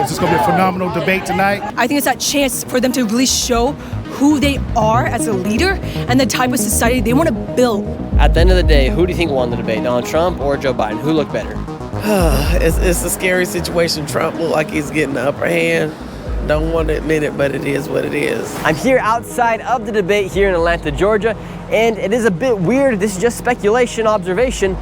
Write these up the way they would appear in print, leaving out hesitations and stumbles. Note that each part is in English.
It's going to be a phenomenal debate tonight. I think it's that chance for them to really show who they are as a leader and the type of society they want to build. At the end of the day, who do you think won the debate, Donald Trump or Joe Biden? Who looked better? It's a scary situation. Trump look like he's getting the upper hand. Don't want to admit it, but it is what it is. I'm here outside of the debate here in Atlanta, Georgia, and it is a bit weird. This is just speculation, observation.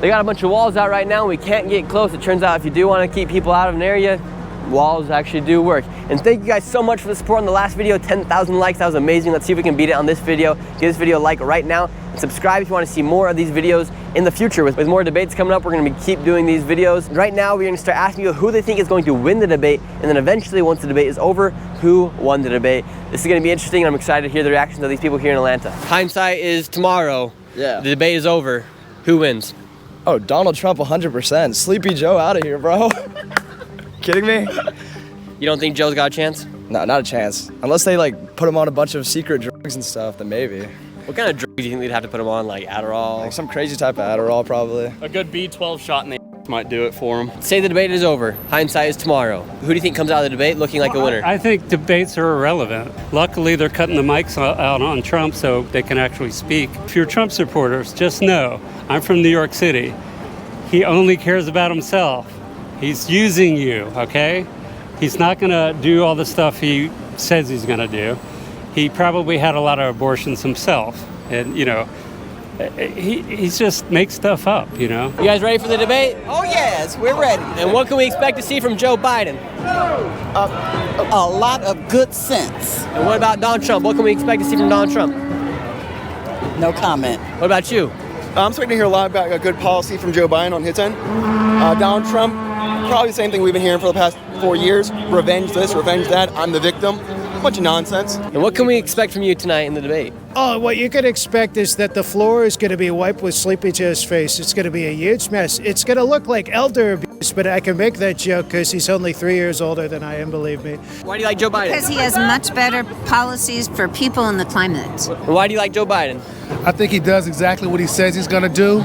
They got a bunch of walls out right now. We can't get close. It turns out if you do want to keep people out of an area, walls actually do work. And thank you guys so much for the support on the last video. 10,000 likes, that was amazing. Let's see if we can beat it on this video. Give this video a like right now and subscribe if you want to see more of these videos in the future. With more debates coming up, we're going to keep doing these videos. Right now, we're going to start asking you who they think is going to win the debate, and then eventually, once the debate is over, who won the debate. This is going to be interesting, and I'm excited to hear the reactions of these people here in Atlanta. Hindsight is tomorrow. Yeah. The debate is over. Who wins? Oh, Donald Trump 100%. Sleepy Joe out of here, bro. Kidding me? You don't think Joe's got a chance? No, not a chance. Unless they like put him on a bunch of secret drugs and stuff, then maybe. What kind of drugs do you think they'd have to put him on, like Adderall? Like some crazy type of Adderall, probably. A good B12 shot in the might do it for him. Say the debate is over. Hindsight is tomorrow. Who do you think comes out of the debate looking like a winner? I think debates are irrelevant. Luckily, they're cutting the mics out on Trump so they can actually speak. If you're Trump supporters, just know, I'm from New York City. He only cares about himself. He's using you, okay? He's not gonna do all the stuff he says he's gonna do. He probably had a lot of abortions himself. And, you know, he just makes stuff up, you know? You guys ready for the debate? Oh yes, we're ready. And what can we expect to see from Joe Biden? A lot of good sense. And what about Donald Trump? What can we expect to see from Donald Trump? No comment. What about you? I'm expecting to hear a lot about a good policy from Joe Biden on his end. Donald Trump, probably the same thing we've been hearing for the past 4 years. Revenge this, revenge that. I'm the victim. A bunch of nonsense. And what can we expect from you tonight in the debate? Oh, what you can expect is that the floor is going to be wiped with Sleepy Joe's face. It's going to be a huge mess. It's going to look like elder abuse, but I can make that joke because he's only 3 years older than I am, believe me. Why do you like Joe Biden? Because he has much better policies for people in the climate. Why do you like Joe Biden? I think he does exactly what he says he's going to do.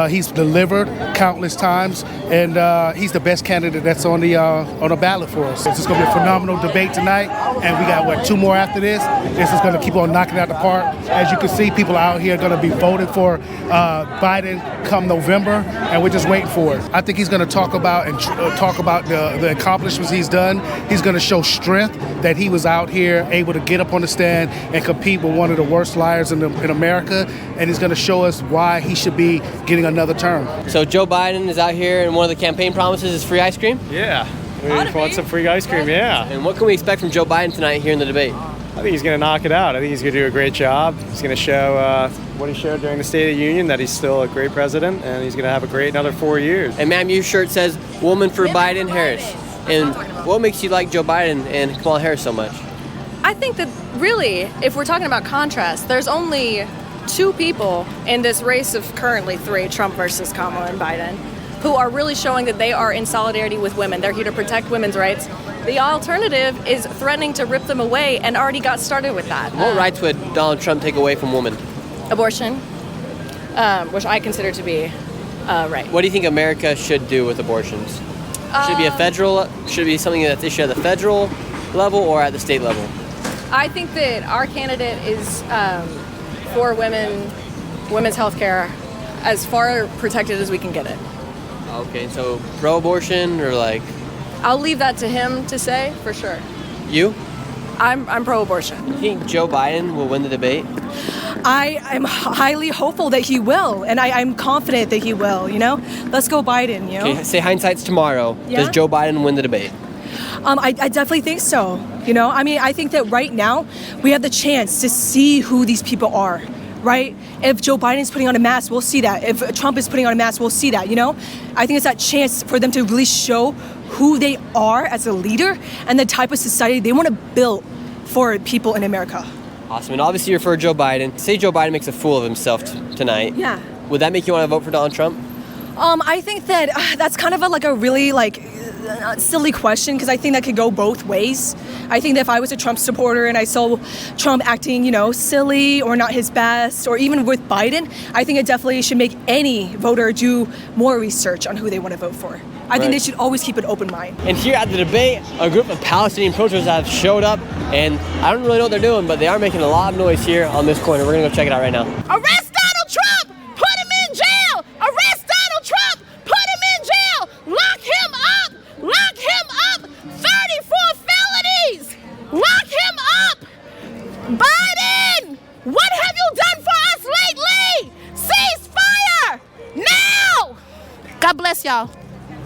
He's delivered countless times, and he's the best candidate that's on the ballot for us. It's going to be a phenomenal debate tonight, and we got, 2 more after this. This is going to keep on knocking out the park. As you can see, people out here are going to be voting for Biden come November, and we're just waiting for it. I think he's going to talk about the accomplishments he's done. He's going to show strength that he was out here able to get up on the stand and compete with one of the worst liars in America, and he's going to show us why he should be getting another term. So Joe Biden is out here, and one of the campaign promises is free ice cream? Yeah. We want some free ice cream, yeah. And what can we expect from Joe Biden tonight here in the debate? I think he's going to knock it out. I think he's going to do a great job. He's going to show what he showed during the State of the Union, that he's still a great president, and he's going to have a great another 4 years. And ma'am, your shirt says "Woman for Biden Harris." And what makes you like Joe Biden and Kamala Harris so much? I think that really, if we're talking about contrast, there's only 2 people in this race of currently 3, Trump versus Kamala and Biden, who are really showing that they are in solidarity with women. They're here to protect women's rights. The alternative is threatening to rip them away and already got started with that. What rights would Donald Trump take away from women? Abortion, which I consider to be right. What do you think America should do with abortions? Should it be something that's issued at the federal level or at the state level? I think that our candidate is for women's health care as far protected as we can get it. Okay, so pro-abortion or like? I'll leave that to him to say, for sure. You? I'm pro-abortion. You think Joe Biden will win the debate? I am highly hopeful that he will, and I'm confident that he will, you know? Let's go Biden, you know? Okay, say hindsight's tomorrow. Yeah? Does Joe Biden win the debate? I definitely think so, you know? I mean, I think that right now we have the chance to see who these people are, right? If Joe Biden's putting on a mask, we'll see that. If Trump is putting on a mask, we'll see that, you know? I think it's that chance for them to really show who they are as a leader and the type of society they want to build for people in America. Awesome. And obviously you're for Joe Biden. Say Joe Biden makes a fool of himself tonight. Yeah. Would that make you want to vote for Donald Trump? I think that that's kind of a really silly question, because I think that could go both ways. I think that if I was a Trump supporter and I saw Trump acting, silly or not his best, or even with Biden, I think it definitely should make any voter do more research on who they want to vote for. I think they Right. should always keep an open mind. And here at the debate, a group of Palestinian protesters have showed up, and I don't really know what they're doing, but they are making a lot of noise here on this corner. We're gonna go check it out right now. Arrest Donald Trump! Put him in jail! Arrest Donald Trump! Put him in jail! Lock him up! Lock him up! 34 felonies! Lock him up! Biden! What have you done for us lately? Cease fire! Now! God bless y'all.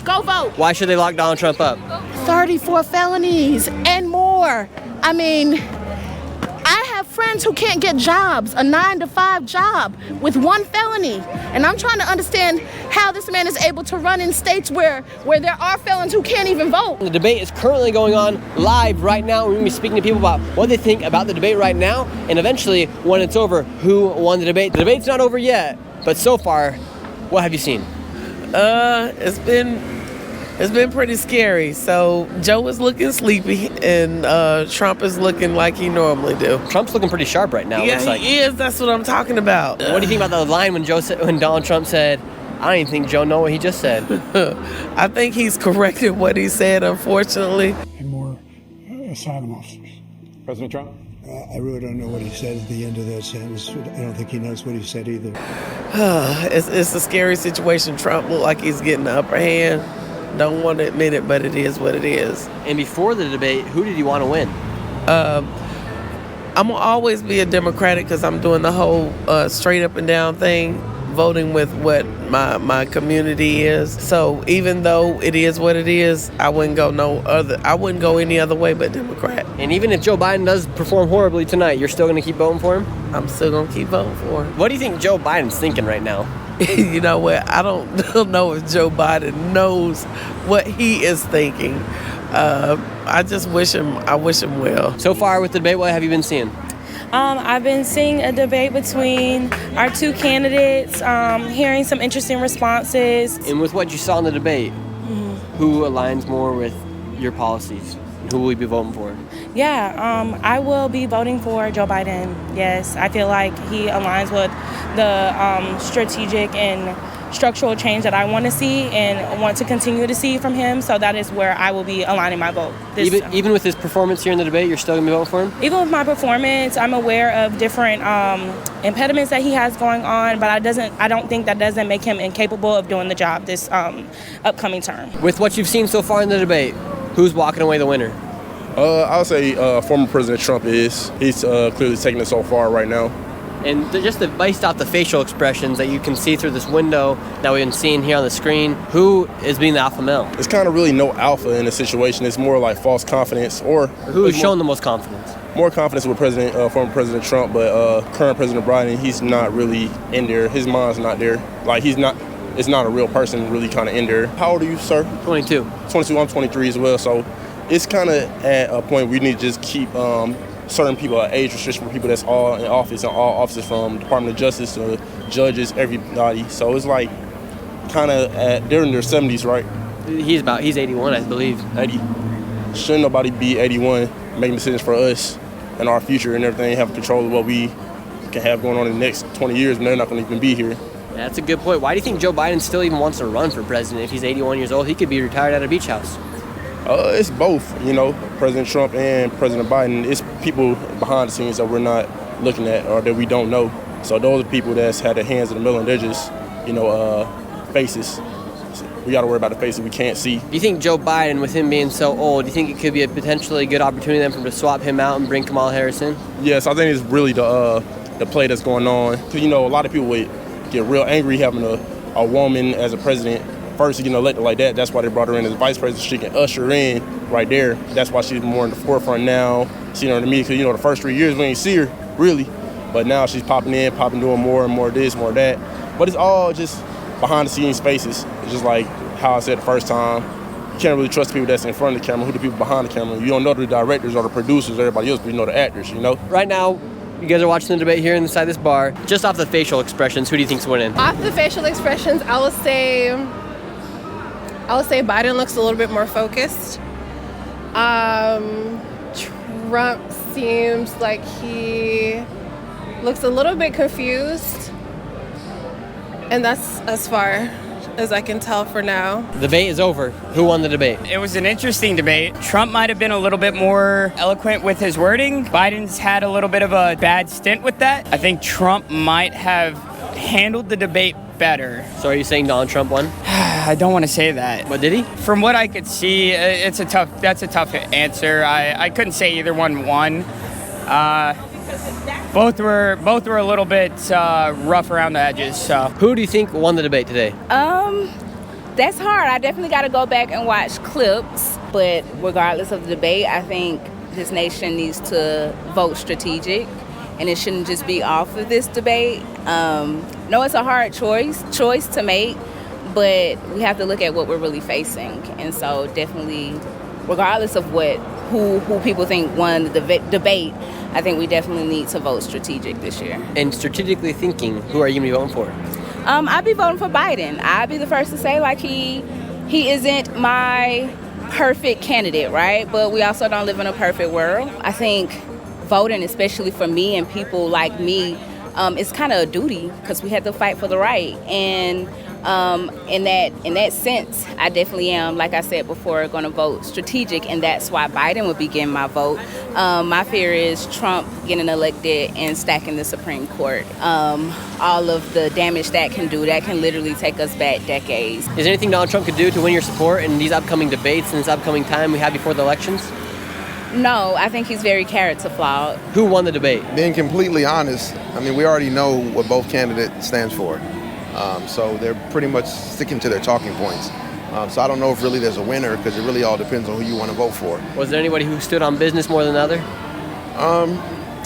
Go vote. Why should they lock Donald Trump up? 34 felonies and more. I mean, I have friends who can't get jobs, a 9-to-5 job with one felony. And I'm trying to understand how this man is able to run in states where there are felons who can't even vote. The debate is currently going on live right now. We're gonna be speaking to people about what they think about the debate right now, and eventually, when it's over, who won the debate. The debate's not over yet, but so far, what have you seen? It's been pretty scary. So Joe is looking sleepy, and Trump is looking like he normally do. Trump's looking pretty sharp right now. Yeah, looks like. he is. That's what I'm talking about. What do you think about the line when Donald Trump said, "I don't even think Joe know what he just said"? I think he's corrected what he said, unfortunately. And more asylum officers. President Trump? I really don't know what he said at the end of that sentence. I don't think he knows what he said either. It's a scary situation. Trump look like he's getting the upper hand. Don't want to admit it, but it is what it is. And before the debate, who did you want to win? I'm gonna always be a Democratic because I'm doing the whole straight up and down thing, voting with what my community is. So even though it is what it is, I wouldn't go any other way but Democrat. And even if Joe Biden does perform horribly tonight, you're still going to keep voting for him? I'm still gonna keep voting for him. What do you think Joe Biden's thinking right now? You know what? I don't know if Joe Biden knows what he is thinking. I just wish him well. So far with the debate, what have you been seeing? I've been seeing a debate between our two candidates, hearing some interesting responses. And with what you saw in the debate, who aligns more with your policies? Who will you be voting for? Yeah, I will be voting for Joe Biden. Yes, I feel like he aligns with the strategic and structural change that I want to see and want to continue to see from him. So that is where I will be aligning my vote. Even with his performance here in the debate, you're still going to be voting for him? Even with my performance, I'm aware of different impediments that he has going on, but I don't think that doesn't make him incapable of doing the job this upcoming term. With what you've seen so far in the debate, who's walking away the winner? I'll say former President Trump is. He's clearly taking it so far right now. And based off the facial expressions that you can see through this window that we've been seeing here on the screen, who is being the alpha male? It's kind of really no alpha in the situation. It's more like false confidence, or who is showing the most confidence? More confidence with former President Trump, but current President Biden, he's not really in there. His mind's not there. Like it's not a real person really kind of in there. How old are you, sir? 22. 22. I'm 23 as well. So it's kind of at a point where we need to just keep certain people an age restriction for people that's all in office and all offices, from Department of Justice to judges, everybody. So it's like kind of they're in their 70s, right? He's 81, I believe. 80. Shouldn't nobody be 81 making decisions for us and our future and everything, have control of what we can have going on in the next 20 years when they're not going to even be here. Yeah, that's a good point. Why do you think Joe Biden still even wants to run for president if he's 81 years old? He could be retired at a beach house. It's both, President Trump and President Biden. It's people behind the scenes that we're not looking at or that we don't know. So those are people that's had their hands in the middle and they're just, faces. We got to worry about the faces we can't see. Do you think Joe Biden, with him being so old, do you think it could be a potentially good opportunity then for him to swap him out and bring Kamala Harris in? Yes, I think it's really the play that's going on. Because, a lot of people would get real angry having a woman as a president. First, elected like that. That's why they brought her in as vice president. She can usher in right there. That's why she's more in the forefront now. You know what I mean? Because, the first 3 years we ain't see her, really. But now she's popping doing more and more of this, more of that. But it's all just behind the scenes faces. It's just like how I said the first time. You can't really trust the people that's in front of the camera. Who the people behind the camera? You don't know the directors or the producers or everybody else, but you know the actors, Right now, you guys are watching the debate here inside this bar. Just off the facial expressions, who do you think's winning? Off the facial expressions, I would say Biden looks a little bit more focused. Trump seems like he looks a little bit confused. And that's as far as I can tell for now. The debate is over. Who won the debate? It was an interesting debate. Trump might have been a little bit more eloquent with his wording. Biden's had a little bit of a bad stint with that. I think Trump might have handled the debate better. So are you saying Donald Trump won? I don't want to say that. What did he? From what I could see, that's a tough answer. I couldn't say either one won. Both were a little bit rough around the edges. So who do you think won the debate today? That's hard. I definitely got to go back and watch clips. But regardless of the debate, I think this nation needs to vote strategic, and it shouldn't just be off of this debate. No, it's a hard choice to make, but we have to look at what we're really facing. And so definitely, regardless of who people think won the debate, I think we definitely need to vote strategic this year. And strategically thinking, who are you going to be voting for? I'd be voting for Biden. I'd be the first to say, like, he isn't my perfect candidate, right? But we also don't live in a perfect world. I think voting, especially for me and people like me, it's kind of a duty because we have to fight for the right. And in that sense, I definitely am, like I said before, going to vote strategic, and that's why Biden would be getting my vote. My fear is Trump getting elected and stacking the Supreme Court. All of the damage that can do, that can literally take us back decades. Is there anything Donald Trump could do to win your support in these upcoming debates and this upcoming time we have before the elections? No, I think he's very character flawed. Who won the debate? Being completely honest, I mean, we already know what both candidates stands for. So they're pretty much sticking to their talking points. So I don't know if really there's a winner because it really all depends on who you want to vote for. Was there anybody who stood on business more than the other?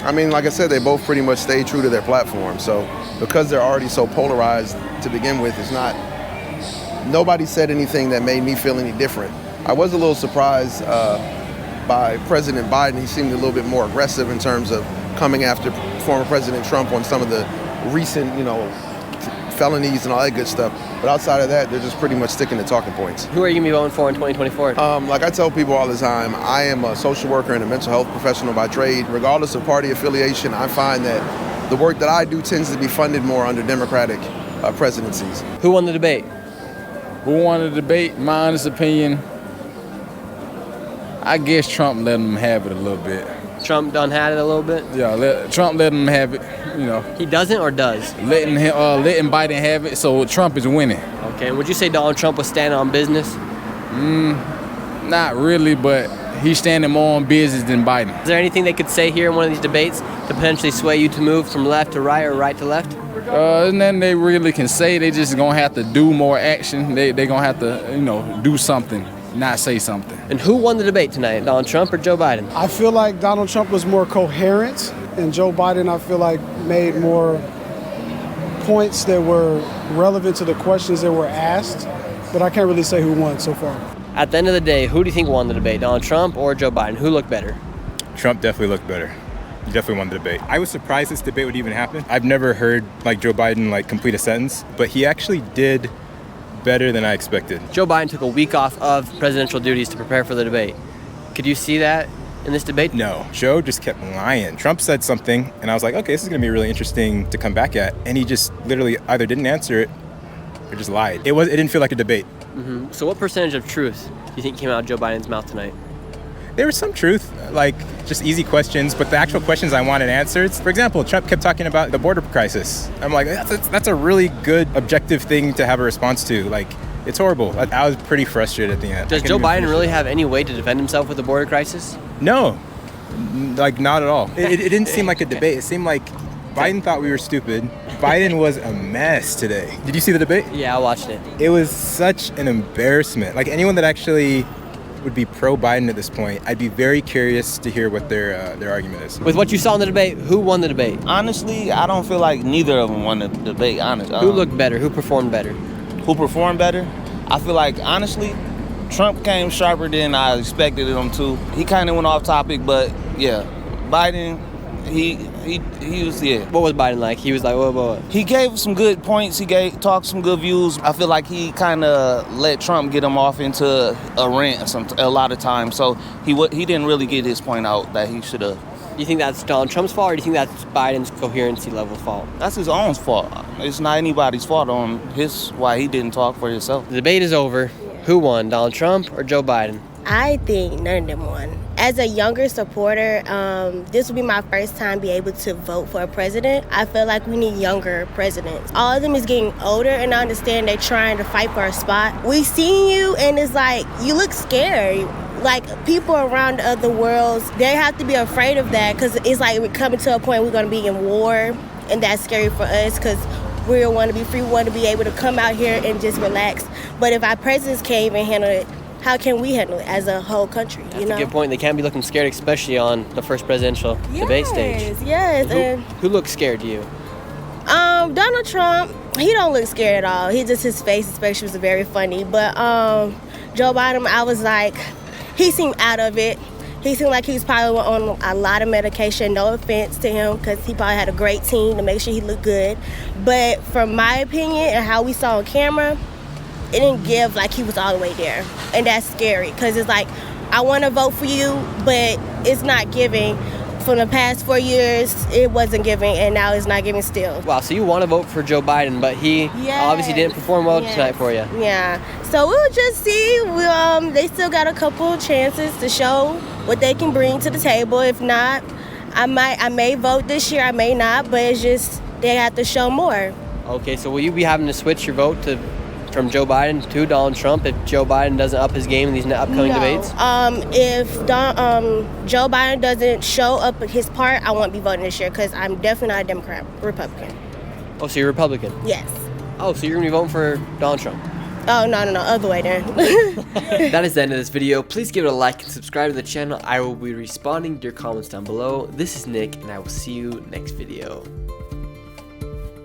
I mean, like I said, they both pretty much stayed true to their platform. So because they're already so polarized to begin with, nobody said anything that made me feel any different. I was a little surprised by President Biden. He seemed a little bit more aggressive in terms of coming after former President Trump on some of the recent, felonies and all that good stuff. But outside of that, they're just pretty much sticking to talking points. Who are you going to be voting for in 2024? Like I tell people all the time, I am a social worker and a mental health professional by trade. Regardless of party affiliation, I find that the work that I do tends to be funded more under Democratic presidencies. Who won the debate? Who won the debate? My honest opinion, I guess Trump let him have it a little bit. Trump done had it a little bit? Yeah, Trump let him have it, He doesn't or does? Letting Biden have it, so Trump is winning. Okay, and would you say Donald Trump was standing on business? Not really, but he's standing more on business than Biden. Is there anything they could say here in one of these debates to potentially sway you to move from left to right or right to left? Nothing they really can say. They just gonna have to do more action. They gonna have to, do something, not say something. And who won the debate tonight, Donald Trump or Joe Biden? I feel like Donald Trump was more coherent, and Joe Biden, I feel like, made more points that were relevant to the questions that were asked, but I can't really say who won so far. At the end of the day, who do you think won the debate, Donald Trump or Joe Biden? Who looked better? Trump definitely looked better. He definitely won the debate. I was surprised this debate would even happen. I've never heard Joe Biden complete a sentence, but he actually did better than I expected. Joe Biden took a week off of presidential duties to prepare for the debate. Could you see that in this debate? No, Joe just kept lying. Trump said something, and I was like, okay, this is gonna be really interesting to come back at. And he just literally either didn't answer it or just lied. It didn't feel like a debate. Mm-hmm. So what percentage of truth do you think came out of Joe Biden's mouth tonight? There was some truth, just easy questions, but the actual questions I wanted answered. For example, Trump kept talking about the border crisis. I'm like, that's a really good objective thing to have a response to. It's horrible. I was pretty frustrated at the end. Does Joe Biden really have any way to defend himself with the border crisis? No, not at all. It didn't seem like a debate. It seemed like Biden thought we were stupid. Biden was a mess today. Did you see the debate? Yeah, I watched it. It was such an embarrassment. Anyone that actually would be pro-Biden at this point, I'd be very curious to hear what their argument is. With what you saw in the debate, who won the debate? Honestly, I don't feel like neither of them won the debate, honestly. Who looked better? Who performed better? Who performed better? I feel like, honestly, Trump came sharper than I expected him to. He kind of went off topic, but yeah, Biden, he was, yeah. What was Biden like? He was like, what? He gave some good points. He talked some good views. I feel like he kind of let Trump get him off into a rant a lot of times. So he didn't really get his point out that he should have Do you think that's Donald Trump's fault, or do you think that's Biden's coherency level fault? That's his own fault. It's not anybody's fault on why he didn't talk for himself. The debate is over. Who won, Donald Trump or Joe Biden? I think none of them won. As a younger supporter, this will be my first time be able to vote for a president. I feel like we need younger presidents. All of them is getting older, and I understand they're trying to fight for a spot. We seen you, and it's like, you look scared. Like, people around the other worlds, they have to be afraid of that, because it's like we're coming to a point we're going to be in war, and that's scary for us, because we want to be free, we want to be able to come out here and just relax. But if our presidents can't even handle it, how can we handle it as a whole country? That's a good point. They can't be looking scared, especially on the first presidential debate stage. Yes. Who looks scared to you? Donald Trump, he don't look scared at all. His face especially was very funny. But Joe Biden, I was like, he seemed out of it. He seemed like he was probably on a lot of medication. No offense to him, because he probably had a great team to make sure he looked good. But from my opinion and how we saw on camera, it didn't give like he was all the way there. And that's scary, because it's like, I want to vote for you, but it's not giving. From the past 4 years, it wasn't giving, and now it's not giving still. Wow, so you want to vote for Joe Biden, but he obviously didn't perform well tonight for you. Yeah, so we'll just see. They still got a couple chances to show what they can bring to the table. If not, I may vote this year, I may not, but it's just they have to show more. Okay, so will you be having to switch your vote from Joe Biden to Donald Trump if Joe Biden doesn't up his game in these upcoming debates? If Joe Biden doesn't show up his part, I won't be voting this year, because I'm definitely not a Democrat, Republican. Oh, so you're Republican? Yes. Oh, so you're going to be voting for Donald Trump? Oh, no, other way then. That is the end of this video. Please give it a like and subscribe to the channel. I will be responding to your comments down below. This is Nick, and I will see you next video.